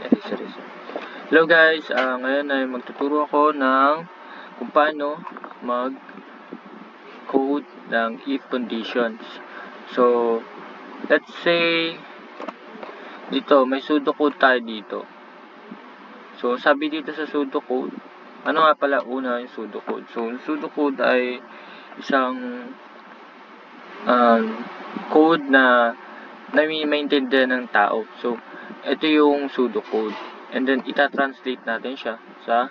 Hello guys, ngayon ay magtuturo ako ng kung paano mag-code ng if conditions. So, let's say dito may pseudocode tayo dito. So, sabi dito sa pseudocode, ano nga pala una yung pseudocode? So, yung pseudocode ay isang code na maintindihan ng tao. So, ito yung pseudocode. And then, ita-translate natin siya sa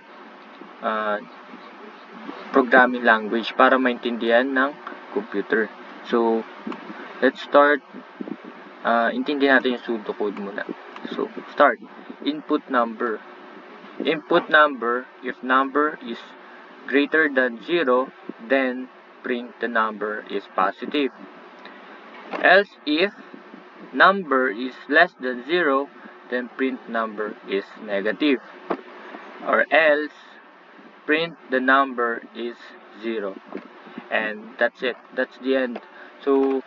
programming language para maintindihan ng computer. So, let's start. Intindihan natin yung pseudocode muna. So, start. Input number. Input number, if number is greater than 0, then print the number is positive. Else, if number is less than 0, then print number is negative. Or else, print the number is 0. And that's it. That's the end. So,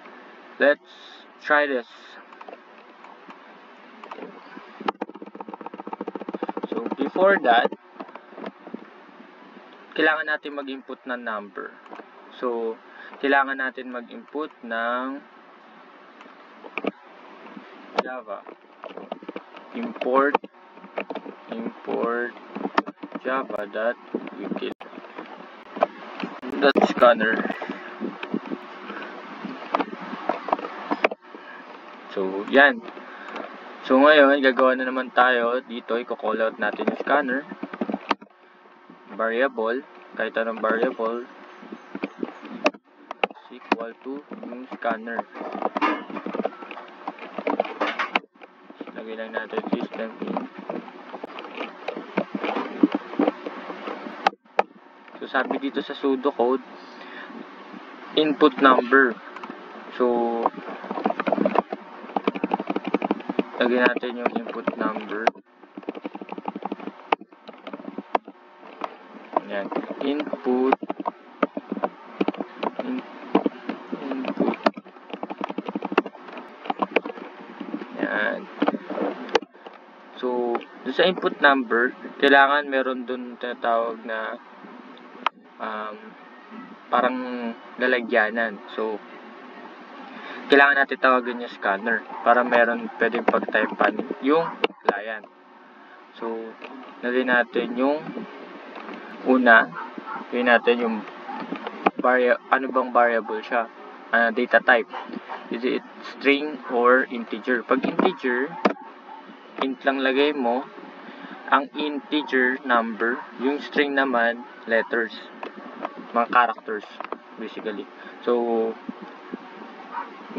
let's try this. So, before that, kailangan natin mag-input ng number. So, kailangan natin mag-input ng Java. Import java.util.scanner. So, yan. So, ngayon, gagawa na naman tayo. Dito, i-call out natin yung scanner. Variable. Kahit anong variable. Is equal to yung scanner. Lagay lang natin system in. So, sabi dito sa pseudocode, input number. So, lagay natin yung input number. Yan. Input. Yan. So, sa input number, kailangan meron dun tinatawag na parang lalagyanan. So, kailangan natin tawagan yung scanner para meron pwedeng pag-typean yung client. So, lagay natin yung una, lagay natin yung ano bang variable siya, data type. Is it string or integer? Pag integer, int lang lagay mo, ang integer number, yung string naman letters, mga characters basically. So,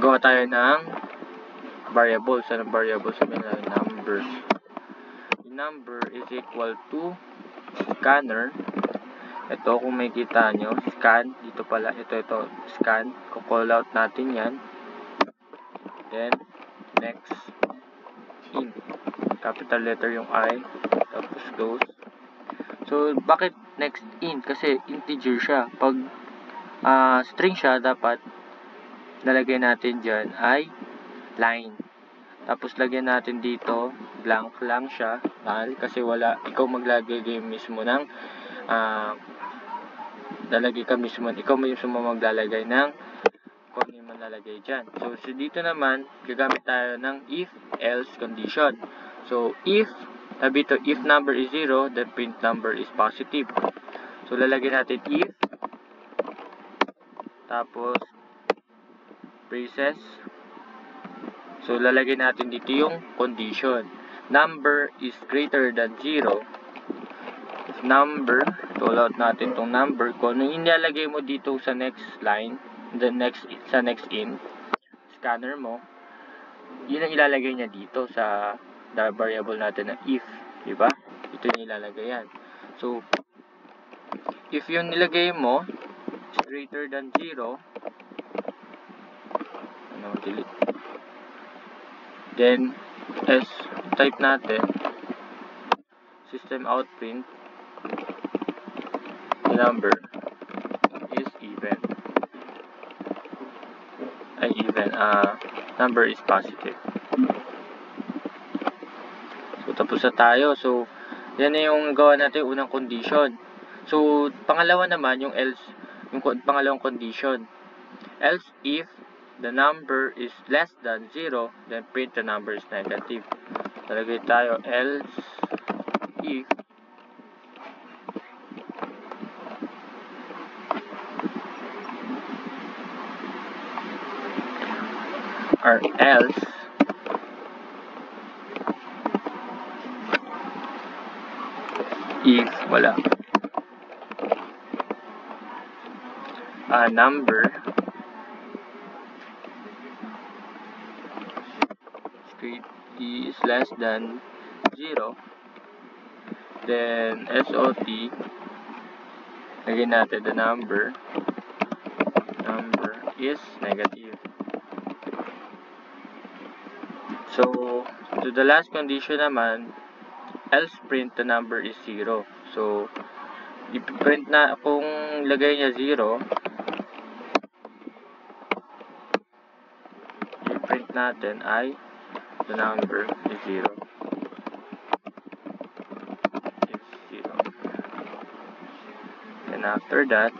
gawa tayo ng variable. Sa variable sabihin na number. Number is equal to scanner. Ito, kung may kita nyo, scan. Dito pala, ito, scan. Call out natin yan. Then, next, in. Capital letter yung I. Tapos, close. So, bakit next in? Kasi integer siya. Pag string siya, dapat nalagay natin dyan ay line. Tapos, lagyan natin dito, blank lang siya. Kasi wala, ikaw maglagay mismo ng lalagay ka mismo, ikaw mismo maglalagay ng kung ano yung malalagay dyan. So, dito naman, gagamit tayo ng if-else condition. So, if number is 0, then print number is positive. So, lalagay natin if, tapos, braces. So, lalagay natin dito yung condition. Number is greater than 0. If number, call out natin itong number. Kung ano inilagay mo dito sa next line, sa next in, scanner mo, yun ang ilalagay niya dito sa variable natin na if. Diba? Ito yung ilalagay yan. So, if yung nilagay mo is greater than 0, delete. Then, type natin, system out print, number is even. Number is positive. So, tapos na tayo. So, yan na yung gawa natin yung unang condition. So, pangalawa naman, yung else, yung pangalawang condition. Else if the number is less than 0, then print the number is negative. Talagay tayo, else if or else if wala a number is less than 0, then SOT, lagyan natin the number is negative. So, to the last condition naman, else print the number is 0. So, i-print na, kung lagay niya 0, i-print natin ay the number is 0. And after that,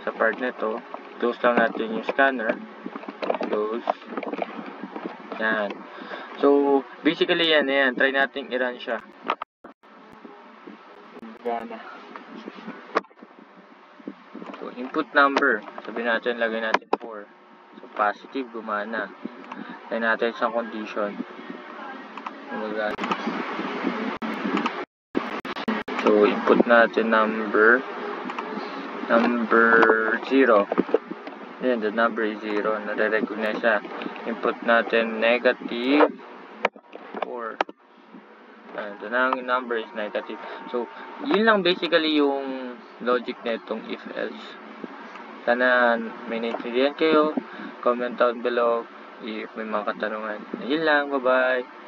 sa part nito, close lang natin yung scanner. Close. Yan. So, basically yan. Try natin i-run siya. Gana. So, input number. Sabihin natin, lagay natin 4. So, positive, gumana. Lagay natin sa condition. So, input natin number 0. Then, the number is 0. Nare-recognize siya. Input natin negative 4. The number is negative. So, yun lang basically yung logic na itong if-else. Sana may naintindihan kayo. Comment down below if may mga katanungan. Yun lang. Bye-bye.